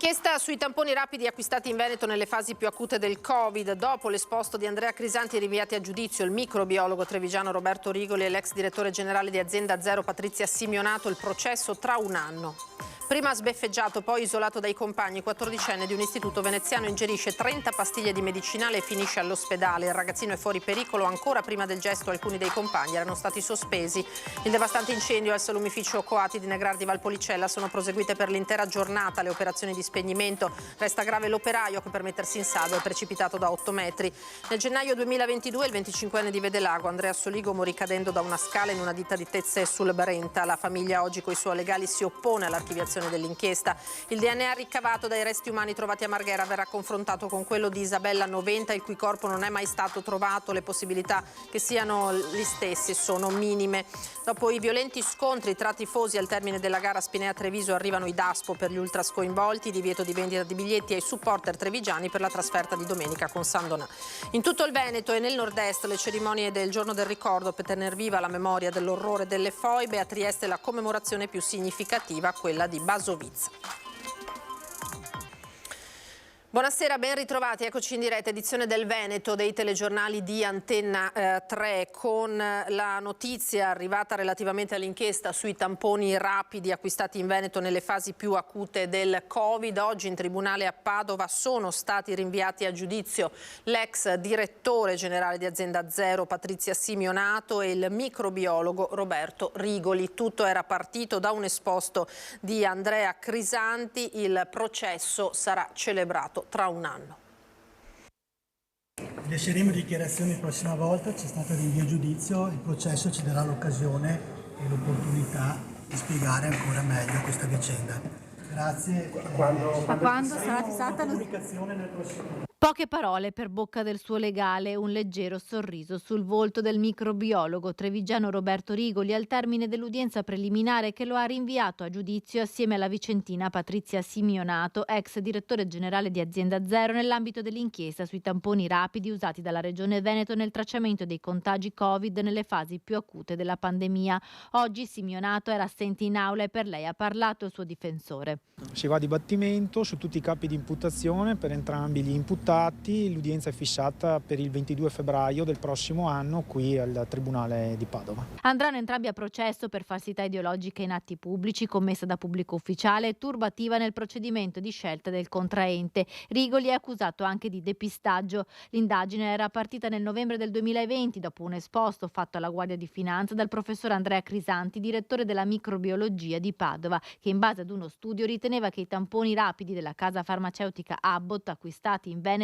L'inchiesta sui tamponi rapidi acquistati in Veneto nelle fasi più acute del Covid, dopo l'esposto di Andrea Crisanti rinviati a giudizio, il microbiologo trevigiano Roberto Rigoli e l'ex direttore generale di Azienda Zero Patrizia Simeonato, il processo tra un anno. Prima sbeffeggiato, poi isolato dai compagni, 14enne di un istituto veneziano ingerisce 30 pastiglie di medicinale e finisce all'ospedale. Il ragazzino è fuori pericolo. Ancora prima del gesto alcuni dei compagni erano stati sospesi. Il devastante incendio al salumificio Coati di Negrardi Valpolicella sono proseguite per l'intera giornata le operazioni di spegnimento. Resta grave l'operaio che per mettersi in salvo è precipitato da 8 metri. Nel gennaio 2022 il 25enne di Vedelago, Andrea Soligo, morì cadendo da una scala in una ditta di Tezze sul Brenta. La famiglia oggi coi suoi legali si oppone all'archiviazione dell'inchiesta. Il DNA ricavato dai resti umani trovati a Marghera verrà confrontato con quello di Isabella 90, il cui corpo non è mai stato trovato. Le possibilità che siano gli stessi sono minime. Dopo i violenti scontri tra tifosi al termine della gara Spinea-Treviso arrivano i DASPO per gli ultras coinvolti, divieto di vendita di biglietti ai supporter trevigiani per la trasferta di domenica con San Donà. In tutto il Veneto e nel nord-est le cerimonie del giorno del ricordo per tener viva la memoria dell'orrore delle foibe. A Trieste la commemorazione più significativa, quella di Basovizza. Buonasera, ben ritrovati, eccoci in diretta, edizione del Veneto dei telegiornali di Antenna 3 con la notizia arrivata relativamente all'inchiesta sui tamponi rapidi acquistati in Veneto nelle fasi più acute del Covid. Oggi in tribunale a Padova sono stati rinviati a giudizio l'ex direttore generale di Azienda Zero Patrizia Simeonato e il microbiologo Roberto Rigoli. Tutto era partito da un esposto di Andrea Crisanti, il processo sarà celebrato tra un anno. Lasceremo dichiarazioni la prossima volta, c'è stato rinvio a giudizio, il processo ci darà l'occasione e l'opportunità di spiegare ancora meglio questa vicenda. Grazie. Quando sarà fissata la comunicazione nel prossimo... Poche parole per bocca del suo legale, un leggero sorriso sul volto del microbiologo trevigiano Roberto Rigoli al termine dell'udienza preliminare che lo ha rinviato a giudizio assieme alla vicentina Patrizia Simeonato, ex direttore generale di Azienda Zero, nell'ambito dell'inchiesta sui tamponi rapidi usati dalla Regione Veneto nel tracciamento dei contagi Covid nelle fasi più acute della pandemia. Oggi Simeonato era assente in aula e per lei ha parlato il suo difensore. Si va a dibattimento su tutti i capi di imputazione per entrambi gli imputati. L'udienza è fissata per il 22 febbraio del prossimo anno qui al Tribunale di Padova. Andranno entrambi a processo per falsità ideologica in atti pubblici commessa da pubblico ufficiale e turbativa nel procedimento di scelta del contraente. Rigoli è accusato anche di depistaggio. L'indagine era partita nel novembre del 2020 dopo un esposto fatto alla Guardia di Finanza dal professor Andrea Crisanti, direttore della microbiologia di Padova, che in base ad uno studio riteneva che i tamponi rapidi della casa farmaceutica Abbott acquistati in Veneto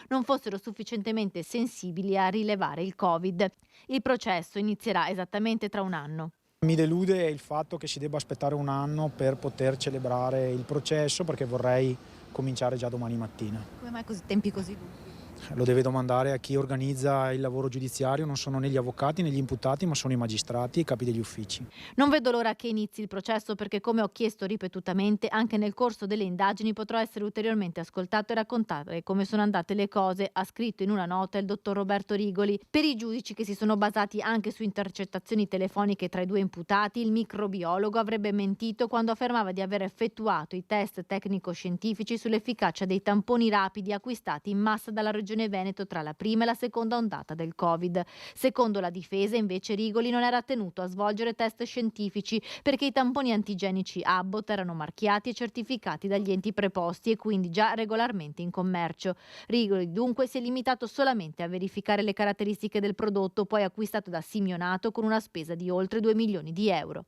non fossero sufficientemente sensibili a rilevare il Covid. Il processo inizierà esattamente tra un anno. Mi delude il fatto che si debba aspettare un anno per poter celebrare il processo, perché vorrei cominciare già domani mattina. Come mai tempi così lunghi? Lo deve domandare a chi organizza il lavoro giudiziario, non sono né gli avvocati né gli imputati, ma sono i magistrati e i capi degli uffici. Non vedo l'ora che inizi il processo perché, come ho chiesto ripetutamente, anche nel corso delle indagini potrò essere ulteriormente ascoltato e raccontare come sono andate le cose, ha scritto in una nota il dottor Roberto Rigoli. Per i giudici che si sono basati anche su intercettazioni telefoniche tra i due imputati, il microbiologo avrebbe mentito quando affermava di aver effettuato i test tecnico-scientifici sull'efficacia dei tamponi rapidi acquistati in massa dalla Regione Veneto tra la prima e la seconda ondata del Covid. Secondo la difesa, invece, Rigoli non era tenuto a svolgere test scientifici perché i tamponi antigenici Abbott erano marchiati e certificati dagli enti preposti e quindi già regolarmente in commercio. Rigoli dunque si è limitato solamente a verificare le caratteristiche del prodotto, poi acquistato da Simeonato con una spesa di oltre 2 milioni di euro.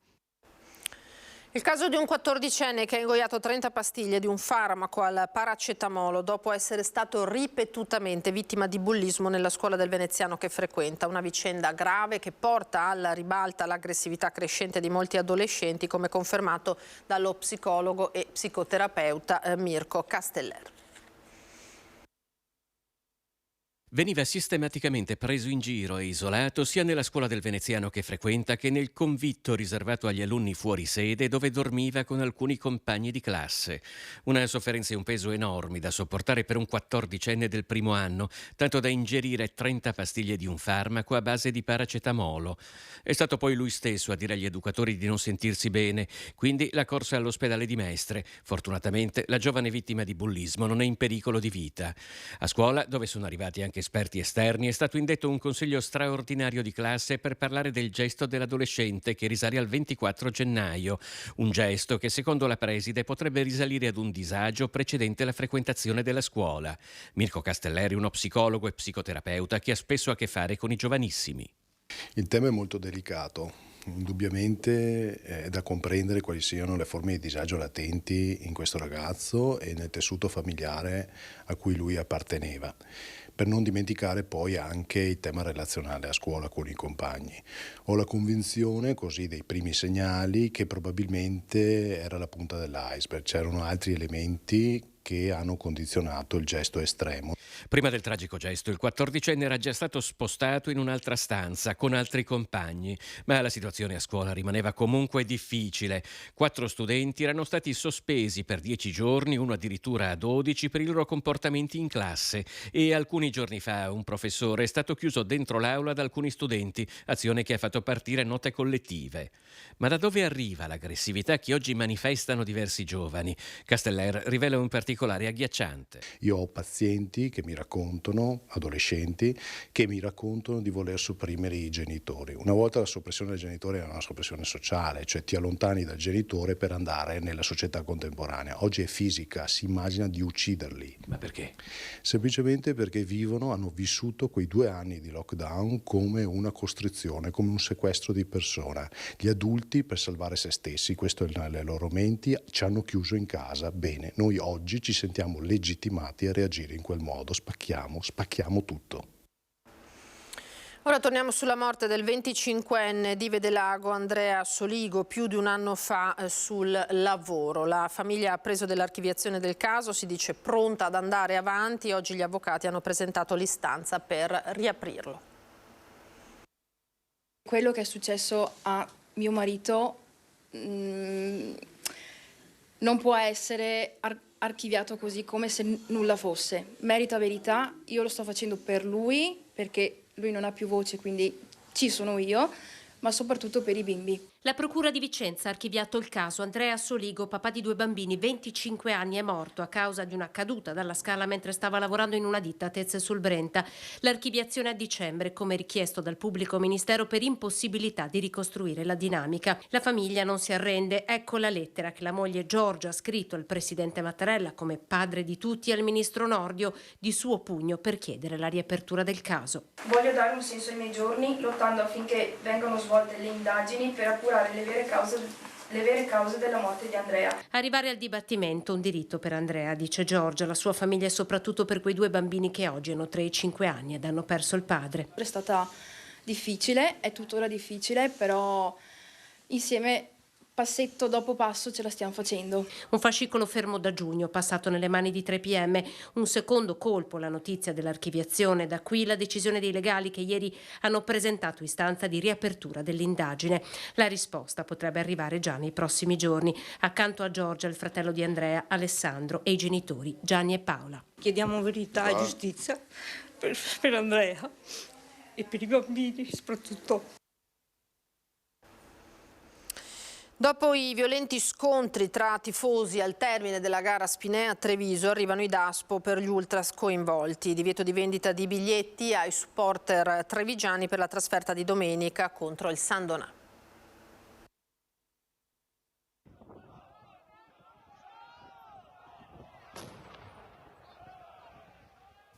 Il caso di un 14enne che ha ingoiato 30 pastiglie di un farmaco al paracetamolo dopo essere stato ripetutamente vittima di bullismo nella scuola del veneziano che frequenta. Una vicenda grave che porta alla ribalta l'aggressività crescente di molti adolescenti, come confermato dallo psicologo e psicoterapeuta Mirko Casteller. Veniva sistematicamente preso in giro e isolato sia nella scuola del veneziano che frequenta che nel convitto riservato agli alunni fuori sede dove dormiva con alcuni compagni di classe. Una sofferenza e un peso enormi da sopportare per un 14enne del primo anno, tanto da ingerire 30 pastiglie di un farmaco a base di paracetamolo. È stato poi lui stesso a dire agli educatori di non sentirsi bene, quindi la corsa all'ospedale di Mestre. Fortunatamente la giovane vittima di bullismo non è in pericolo di vita. A scuola, dove sono arrivati anche esperti esterni, è stato indetto un consiglio straordinario di classe per parlare del gesto dell'adolescente che risale al 24 gennaio. Un gesto che, secondo la preside, potrebbe risalire ad un disagio precedente la frequentazione della scuola. Mirko Castelleri, uno psicologo e psicoterapeuta che ha spesso a che fare con i giovanissimi. Il tema è molto delicato. Indubbiamente è da comprendere quali siano le forme di disagio latenti in questo ragazzo e nel tessuto familiare a cui lui apparteneva. Per non dimenticare poi anche il tema relazionale a scuola con i compagni. Ho la convinzione, così, dei primi segnali che probabilmente era la punta dell'iceberg, c'erano altri elementi che hanno condizionato il gesto estremo. Prima del tragico gesto, il 14enne era già stato spostato in un'altra stanza con altri compagni, ma la situazione a scuola rimaneva comunque difficile. 4 studenti erano stati sospesi per 10 giorni, uno addirittura a 12, per i loro comportamenti in classe e alcuni giorni fa un professore è stato chiuso dentro l'aula da alcuni studenti, azione che ha fatto partire note collettive. Ma da dove arriva l'aggressività che oggi manifestano diversi giovani? Casteller rivela un particolare agghiacciante. Io ho pazienti che mi raccontano, adolescenti, che mi raccontano di voler sopprimere i genitori. Una volta la soppressione del genitore era una soppressione sociale, cioè ti allontani dal genitore per andare nella società contemporanea. Oggi è fisica, si immagina di ucciderli. Ma perché? Semplicemente perché hanno vissuto quei 2 anni di lockdown come una costrizione, come un sequestro di persona. Gli adulti, per salvare se stessi, questo è nelle loro menti, ci hanno chiuso in casa. Bene, noi oggi ci sentiamo legittimati a reagire in quel modo, spacchiamo tutto. Ora torniamo sulla morte del 25enne di Vedelago, Andrea Soligo, più di un anno fa sul lavoro. La famiglia ha preso dell'archiviazione del caso, si dice pronta ad andare avanti. Oggi gli avvocati hanno presentato l'istanza per riaprirlo. Quello che è successo a mio marito non può essere archiviato così come se nulla fosse. Merita verità, io lo sto facendo per lui, perché lui non ha più voce, quindi ci sono io, ma soprattutto per i bimbi. La Procura di Vicenza ha archiviato il caso. Andrea Soligo, papà di 2 bambini, 25 anni, è morto a causa di una caduta dalla scala mentre stava lavorando in una ditta a Tezze sul Brenta. L'archiviazione a dicembre, come richiesto dal pubblico ministero, per impossibilità di ricostruire la dinamica. La famiglia non si arrende. Ecco la lettera che la moglie Giorgia ha scritto al presidente Mattarella, come padre di tutti, e al ministro Nordio, di suo pugno, per chiedere la riapertura del caso. Voglio dare un senso ai miei giorni, lottando affinché vengano svolte le indagini per appurare le vere cause della morte di Andrea. Arrivare al dibattimento, un diritto per Andrea, dice Giorgia, la sua famiglia, e soprattutto per quei 2 bambini che oggi hanno 3 e 5 anni ed hanno perso il padre. È stata difficile, è tuttora difficile, però insieme, passetto dopo passo, ce la stiamo facendo. Un fascicolo fermo da giugno, passato nelle mani di 3PM, un secondo colpo, la notizia dell'archiviazione. Da qui la decisione dei legali che ieri hanno presentato istanza di riapertura dell'indagine. La risposta potrebbe arrivare già nei prossimi giorni. Accanto a Giorgia, il fratello di Andrea, Alessandro, e i genitori Gianni e Paola. Chiediamo verità e giustizia per Andrea e per i bambini soprattutto. Dopo i violenti scontri tra tifosi al termine della gara Spinea-Treviso arrivano i DASPO per gli ultras coinvolti. Divieto di vendita di biglietti ai supporter trevigiani per la trasferta di domenica contro il San Donà.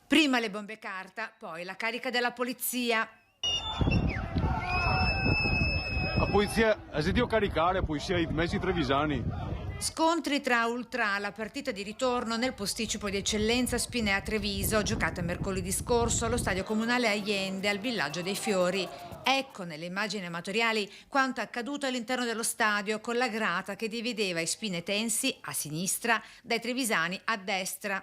Prima le bombe carta, poi la carica della polizia. La polizia ha sentito caricare, poi si è messi trevisani. Scontri tra ultra alla partita di ritorno nel posticipo di eccellenza Spinea Treviso, giocata mercoledì scorso allo stadio comunale Allende al Villaggio dei Fiori. Ecco nelle immagini amatoriali quanto accaduto all'interno dello stadio, con la grata che divideva i spinetensi a sinistra dai trevisani a destra.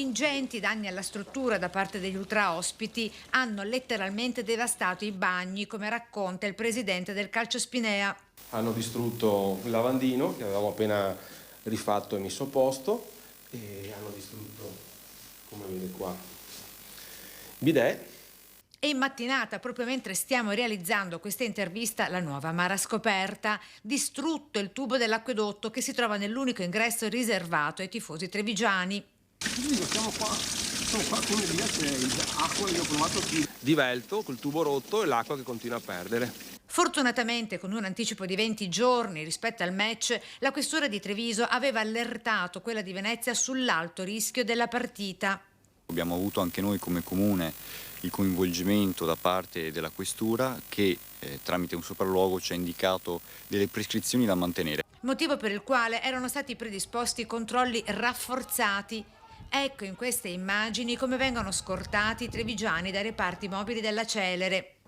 Ingenti danni alla struttura da parte degli ultraospiti hanno letteralmente devastato i bagni, come racconta il presidente del Calcio Spinea. Hanno distrutto il lavandino che avevamo appena rifatto e messo a posto e hanno distrutto, come vede qua, bidet. E in mattinata, proprio mentre stiamo realizzando questa intervista, la nuova amara scoperta: distrutto il tubo dell'acquedotto che si trova nell'unico ingresso riservato ai tifosi trevigiani. Siamo qua come via, c'è acqua, io ho provato qui. Divelto col tubo rotto e l'acqua che continua a perdere. Fortunatamente, con un anticipo di 20 giorni rispetto al match, la questura di Treviso aveva allertato quella di Venezia sull'alto rischio della partita. Abbiamo avuto anche noi come comune il coinvolgimento da parte della questura che tramite un sopralluogo ci ha indicato delle prescrizioni da mantenere. Motivo per il quale erano stati predisposti controlli rafforzati. Ecco in queste immagini come vengono scortati i trevigiani dai reparti mobili della Celere.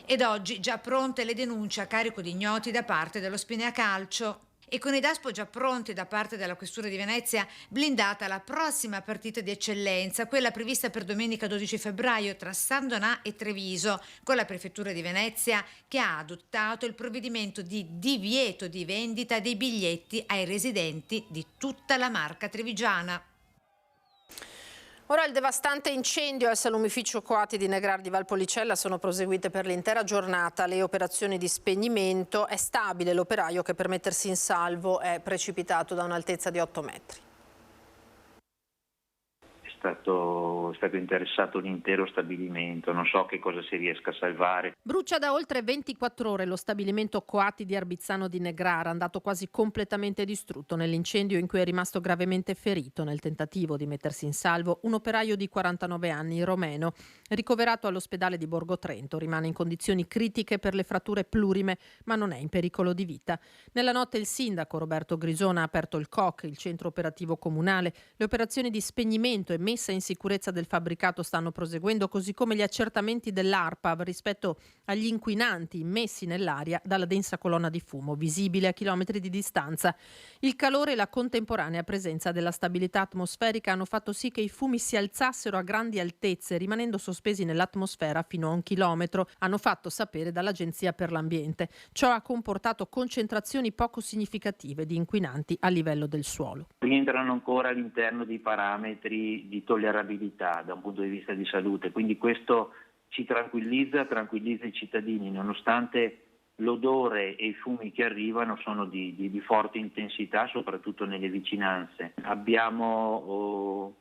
Ed oggi già pronte le denunce a carico di ignoti da parte dello Spinea Calcio. E con i DASPO già pronti da parte della Questura di Venezia, blindata la prossima partita di eccellenza, quella prevista per domenica 12 febbraio tra San Donà e Treviso, con la Prefettura di Venezia che ha adottato il provvedimento di divieto di vendita dei biglietti ai residenti di tutta la marca trevigiana. Ora il devastante incendio al salumificio Coati di Negrar di Valpolicella sono proseguite per l'intera giornata le operazioni di spegnimento. È stabile l'operaio che per mettersi in salvo è precipitato da un'altezza di 8 metri. È stato interessato l'intero stabilimento, non so che cosa si riesca a salvare. Brucia da oltre 24 ore lo stabilimento Coati di Arbizzano di Negrar, andato quasi completamente distrutto nell'incendio in cui è rimasto gravemente ferito nel tentativo di mettersi in salvo un operaio di 49 anni, romeno, ricoverato all'ospedale di Borgo Trento. Rimane in condizioni critiche per le fratture plurime, ma non è in pericolo di vita. Nella notte il sindaco Roberto Grisona ha aperto il COC, il centro operativo comunale. Le operazioni di spegnimento e messa in sicurezza del fabbricato stanno proseguendo, così come gli accertamenti dell'ARPAV rispetto agli inquinanti immessi nell'aria dalla densa colonna di fumo visibile a chilometri di distanza. Il calore e la contemporanea presenza della stabilità atmosferica hanno fatto sì che i fumi si alzassero a grandi altezze, rimanendo sospesi nell'atmosfera fino a 1 chilometro, hanno fatto sapere dall'Agenzia per l'Ambiente. Ciò ha comportato concentrazioni poco significative di inquinanti a livello del suolo. Rientrano ancora all'interno dei parametri di tollerabilità da un punto di vista di salute, quindi questo ci tranquillizza i cittadini, nonostante l'odore e i fumi che arrivano sono di forte intensità, soprattutto nelle vicinanze. Abbiamo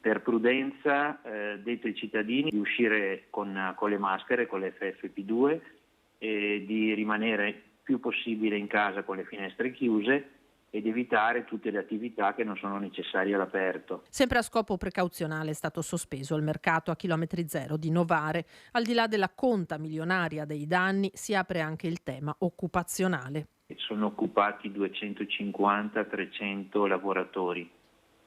per prudenza detto ai cittadini di uscire con le maschere, con le FFP2, e di rimanere più possibile in casa con le finestre chiuse ed evitare tutte le attività che non sono necessarie all'aperto. Sempre a scopo precauzionale è stato sospeso il mercato a chilometri zero di Novare. Al di là della conta milionaria dei danni si apre anche il tema occupazionale. Sono occupati 250-300 lavoratori,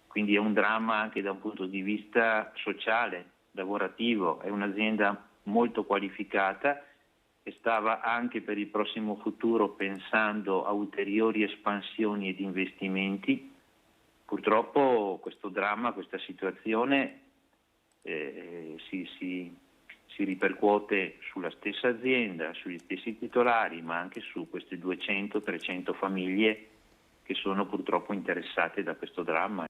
quindi è un dramma anche da un punto di vista sociale, lavorativo. È un'azienda molto qualificata e stava anche per il prossimo futuro pensando a ulteriori espansioni ed investimenti. Purtroppo questo dramma, questa situazione si ripercuote sulla stessa azienda, sugli stessi titolari, ma anche su queste 200-300 famiglie che sono purtroppo interessate da questo dramma.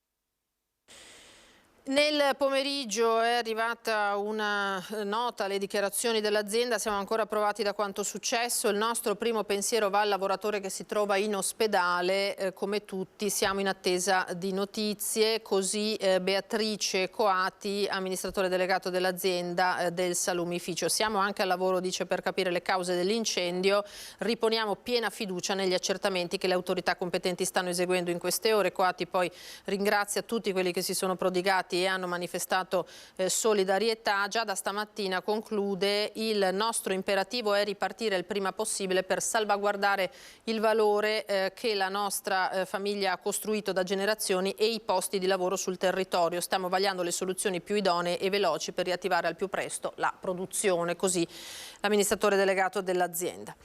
Nel pomeriggio è arrivata una nota alle dichiarazioni dell'azienda, siamo ancora provati da quanto successo. Il nostro primo pensiero va al lavoratore che si trova in ospedale, come tutti siamo in attesa di notizie, così Beatrice Coati, amministratore delegato dell'azienda del salumificio. Siamo anche al lavoro, dice, per capire le cause dell'incendio, riponiamo piena fiducia negli accertamenti che le autorità competenti stanno eseguendo in queste ore. Coati poi ringrazia tutti quelli che si sono prodigati e hanno manifestato solidarietà. Già da stamattina, conclude, il nostro imperativo è ripartire il prima possibile per salvaguardare il valore che la nostra famiglia ha costruito da generazioni e i posti di lavoro sul territorio. Stiamo vagliando le soluzioni più idonee e veloci per riattivare al più presto la produzione, così l'amministratore delegato dell'azienda.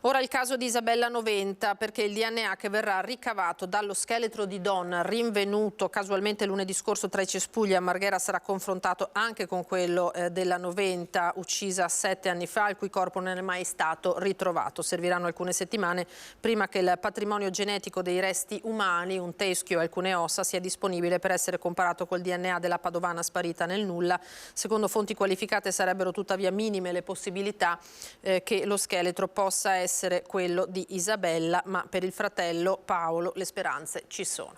Ora il caso di Isabella Noventa, perché il DNA che verrà ricavato dallo scheletro di donna rinvenuto casualmente lunedì scorso tra i cespugli a Marghera sarà confrontato anche con quello della Noventa, uccisa 7 anni fa, il cui corpo non è mai stato ritrovato. Serviranno alcune settimane prima che il patrimonio genetico dei resti umani, un teschio e alcune ossa, sia disponibile per essere comparato col DNA della padovana sparita nel nulla. Secondo fonti qualificate sarebbero tuttavia minime le possibilità che lo scheletro possa essere quello di Isabella, ma per il fratello Paolo le speranze ci sono.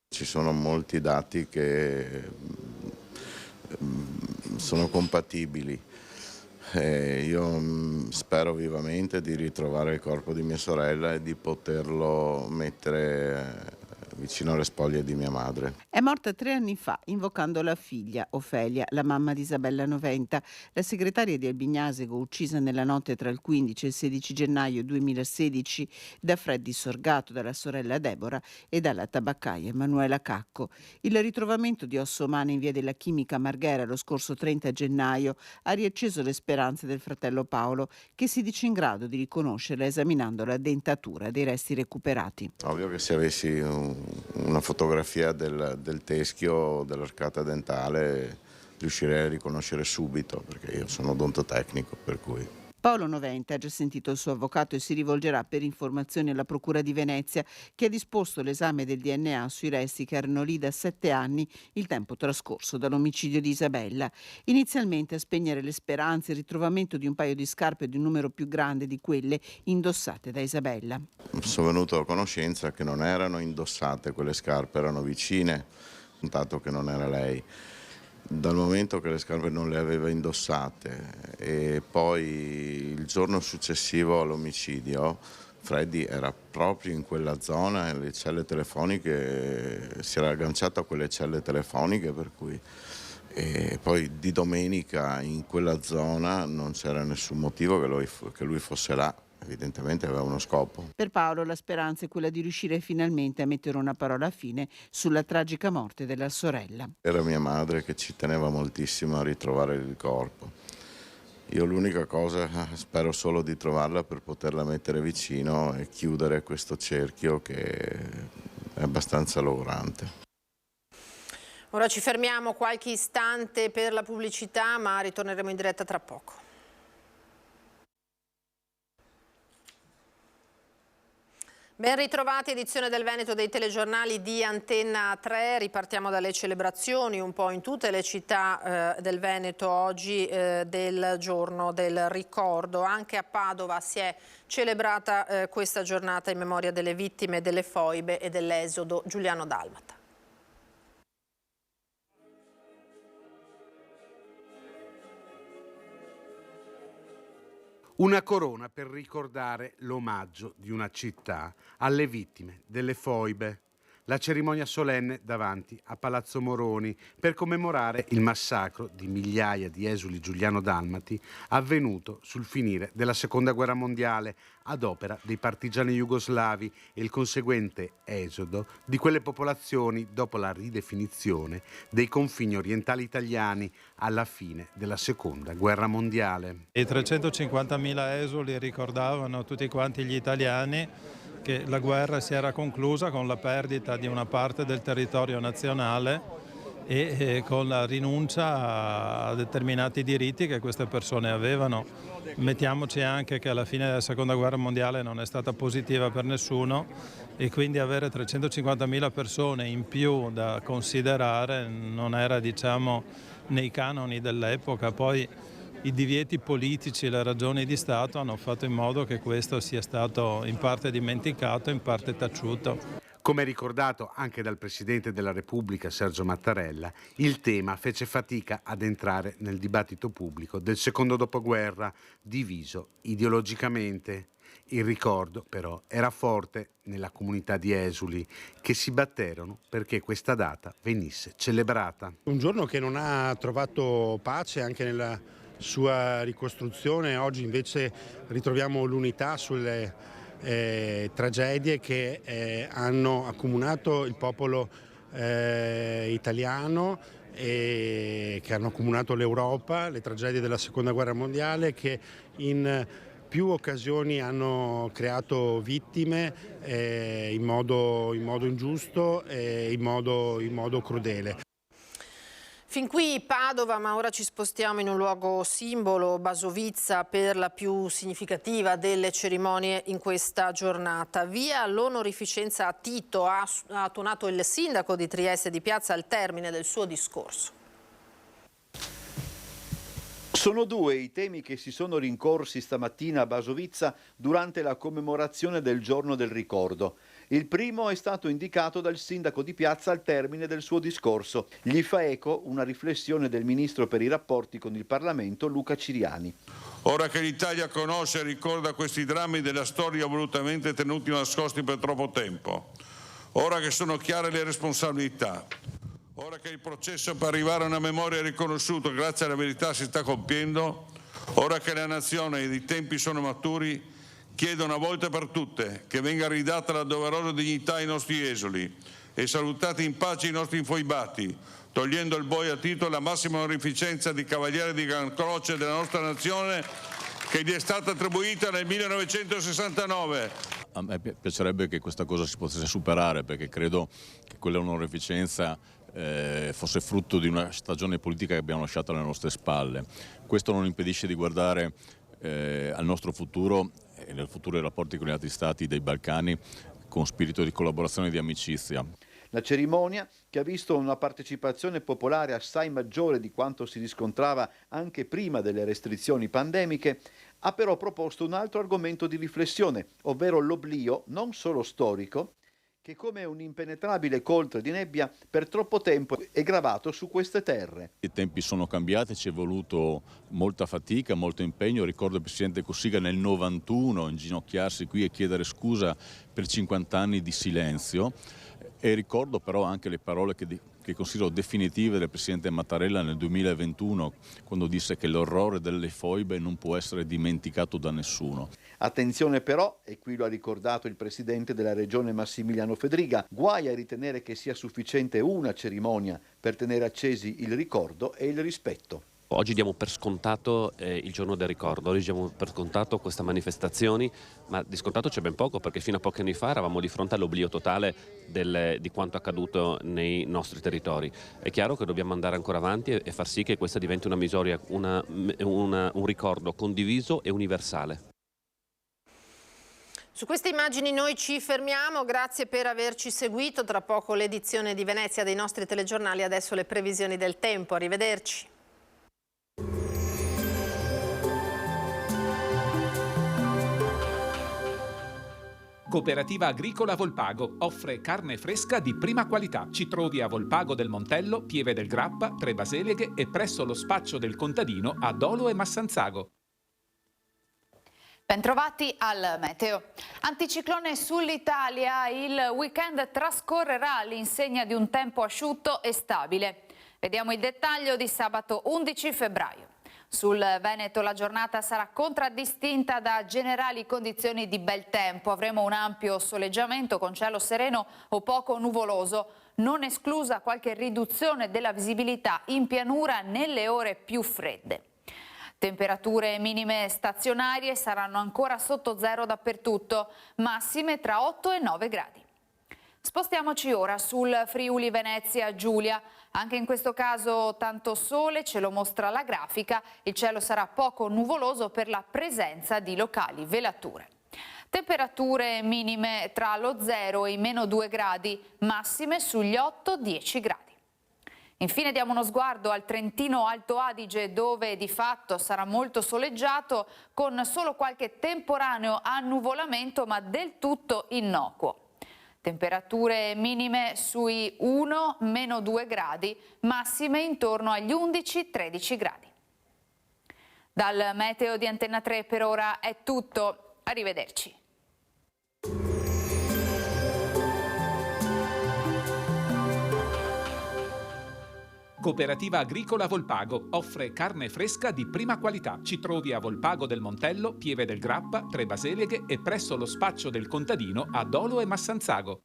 Ci sono molti dati che sono compatibili. Io spero vivamente di ritrovare il corpo di mia sorella e di poterlo mettere vicino alle spoglie di mia madre. È morta 3 anni fa, invocando la figlia, Ofelia, la mamma di Isabella Noventa, la segretaria di Albignasego, uccisa nella notte tra il 15 e il 16 gennaio 2016 da Freddy Sorgato, dalla sorella Deborah e dalla tabaccaia Emanuela Cacco. Il ritrovamento di ossa umane in via della Chimica a Marghera lo scorso 30 gennaio ha riacceso le speranze del fratello Paolo, che si dice in grado di riconoscerla esaminando la dentatura dei resti recuperati. Ovvio che se avessi una fotografia del teschio, dell'arcata dentale, riuscirei a riconoscere subito, perché io sono odontotecnico, per cui... Paolo Noventa ha già sentito il suo avvocato e si rivolgerà per informazioni alla Procura di Venezia, che ha disposto l'esame del DNA sui resti che erano lì da 7 anni, il tempo trascorso dall'omicidio di Isabella. Inizialmente a spegnere le speranze il ritrovamento di un paio di scarpe di un numero più grande di quelle indossate da Isabella. Sono venuto a conoscenza che non erano indossate quelle scarpe, erano vicine, tanto che non era lei. Dal momento che le scarpe non le aveva indossate e poi il giorno successivo all'omicidio Freddy era proprio in quella zona e le celle telefoniche, si era agganciato a quelle celle telefoniche, per cui e poi di domenica in quella zona non c'era nessun motivo che lui fosse là. Evidentemente aveva uno scopo. Per Paolo la speranza è quella di riuscire finalmente a mettere una parola fine sulla tragica morte della sorella. Era mia madre che ci teneva moltissimo a ritrovare il corpo. Io l'unica cosa spero solo di trovarla per poterla mettere vicino e chiudere questo cerchio che è abbastanza logorante. Ora ci fermiamo qualche istante per la pubblicità, ma ritorneremo in diretta tra poco. Ben ritrovati, edizione del Veneto dei telegiornali di Antenna 3. Ripartiamo dalle celebrazioni un po' in tutte le città del Veneto oggi del giorno del ricordo. Anche a Padova si è celebrata questa giornata in memoria delle vittime delle foibe e dell'esodo giuliano-dalmata. Una corona per ricordare l'omaggio di una città alle vittime delle foibe. La cerimonia solenne davanti a Palazzo Moroni per commemorare il massacro di migliaia di esuli giuliano-dalmati avvenuto sul finire della Seconda Guerra Mondiale ad opera dei partigiani jugoslavi e il conseguente esodo di quelle popolazioni dopo la ridefinizione dei confini orientali italiani alla fine della Seconda Guerra Mondiale. I 350.000 esuli ricordavano tutti quanti gli italiani che la guerra si era conclusa con la perdita di una parte del territorio nazionale e con la rinuncia a determinati diritti che queste persone avevano. Mettiamoci anche che alla fine della Seconda Guerra Mondiale non è stata positiva per nessuno e quindi avere 350.000 persone in più da considerare non era, diciamo, nei canoni dell'epoca. Poi i divieti politici e le ragioni di Stato hanno fatto in modo che questo sia stato in parte dimenticato, in parte taciuto. Come ricordato anche dal Presidente della Repubblica Sergio Mattarella, il tema fece fatica ad entrare nel dibattito pubblico del secondo dopoguerra, diviso ideologicamente. Il ricordo, però, era forte nella comunità di esuli, che si batterono perché questa data venisse celebrata. Un giorno che non ha trovato pace anche nella sua ricostruzione, oggi invece ritroviamo l'unità sulle tragedie che hanno accomunato il popolo italiano che hanno accomunato l'Europa, le tragedie della Seconda Guerra Mondiale, che in più occasioni hanno creato vittime in modo ingiusto e in modo crudele. Fin qui Padova, ma ora ci spostiamo in un luogo simbolo, Basovizza, per la più significativa delle cerimonie in questa giornata. Via l'onorificenza a Tito, ha tuonato il sindaco di Trieste di Piazza al termine del suo discorso. Sono due i temi che si sono rincorsi stamattina a Basovizza durante la commemorazione del Giorno del Ricordo. Il primo è stato indicato dal sindaco di Piazza al termine del suo discorso. Gli fa eco una riflessione del ministro per i rapporti con il Parlamento, Luca Ciriani. Ora che l'Italia conosce e ricorda questi drammi della storia volutamente tenuti nascosti per troppo tempo, ora che sono chiare le responsabilità, ora che il processo per arrivare a una memoria riconosciuta grazie alla verità si sta compiendo, ora che la nazione e i tempi sono maturi, chiedo una volta per tutte che venga ridata la doverosa dignità ai nostri esuli e salutati in pace i nostri infoibati, togliendo il boia a Tito la massima onorificenza di Cavaliere di Gran Croce della nostra nazione che gli è stata attribuita nel 1969. A me piacerebbe che questa cosa si potesse superare, perché credo che quella onorificenza fosse frutto di una stagione politica che abbiamo lasciato alle nostre spalle. Questo non impedisce di guardare al nostro futuro e nel futuro dei rapporti con gli altri stati dei Balcani con spirito di collaborazione e di amicizia. La cerimonia, che ha visto una partecipazione popolare assai maggiore di quanto si riscontrava anche prima delle restrizioni pandemiche, ha però proposto un altro argomento di riflessione, ovvero l'oblio non solo storico, che come un impenetrabile coltre di nebbia per troppo tempo è gravato su queste terre. I tempi sono cambiati, ci è voluto molta fatica, molto impegno. Ricordo il Presidente Cossiga nel 91 inginocchiarsi qui e chiedere scusa per 50 anni di silenzio, e ricordo però anche le parole che considero definitive del Presidente Mattarella nel 2021, quando disse che l'orrore delle foibe non può essere dimenticato da nessuno. Attenzione però, e qui lo ha ricordato il Presidente della Regione Massimiliano Fedriga, guai a ritenere che sia sufficiente una cerimonia per tenere accesi il ricordo e il rispetto. Oggi diamo per scontato il giorno del ricordo, oggi diamo per scontato queste manifestazioni, ma di scontato c'è ben poco, perché fino a pochi anni fa eravamo di fronte all'oblio totale di quanto accaduto nei nostri territori. È chiaro che dobbiamo andare ancora avanti e far sì che questa diventi una misura, un ricordo condiviso e universale. Su queste immagini noi ci fermiamo, grazie per averci seguito. Tra poco l'edizione di Venezia dei nostri telegiornali, adesso le previsioni del tempo. Arrivederci. Cooperativa Agricola Volpago offre carne fresca di prima qualità. Ci trovi a Volpago del Montello, Pieve del Grappa, Tre Baseleghe e presso lo spaccio del contadino a Dolo e Massanzago. Bentrovati al meteo. Anticiclone sull'Italia, il weekend trascorrerà all'insegna di un tempo asciutto e stabile. Vediamo il dettaglio di sabato 11 febbraio. Sul Veneto la giornata sarà contraddistinta da generali condizioni di bel tempo. Avremo un ampio soleggiamento con cielo sereno o poco nuvoloso, non esclusa qualche riduzione della visibilità in pianura nelle ore più fredde. Temperature minime stazionarie saranno ancora sotto zero dappertutto, massime tra 8 e 9 gradi. Spostiamoci ora sul Friuli Venezia Giulia. Anche in questo caso tanto sole, ce lo mostra la grafica, il cielo sarà poco nuvoloso per la presenza di locali velature. Temperature minime tra lo 0 e i meno 2 gradi, massime sugli 8-10 gradi. Infine diamo uno sguardo al Trentino Alto Adige, dove di fatto sarà molto soleggiato con solo qualche temporaneo annuvolamento, ma del tutto innocuo. Temperature minime sui 1-2 gradi, massime intorno agli 11-13 gradi. Dal meteo di Antenna 3 per ora è tutto. Arrivederci. Cooperativa Agricola Volpago offre carne fresca di prima qualità. Ci trovi a Volpago del Montello, Pieve del Grappa, Tre Baseleghe e presso lo spaccio del contadino a Dolo e Massanzago.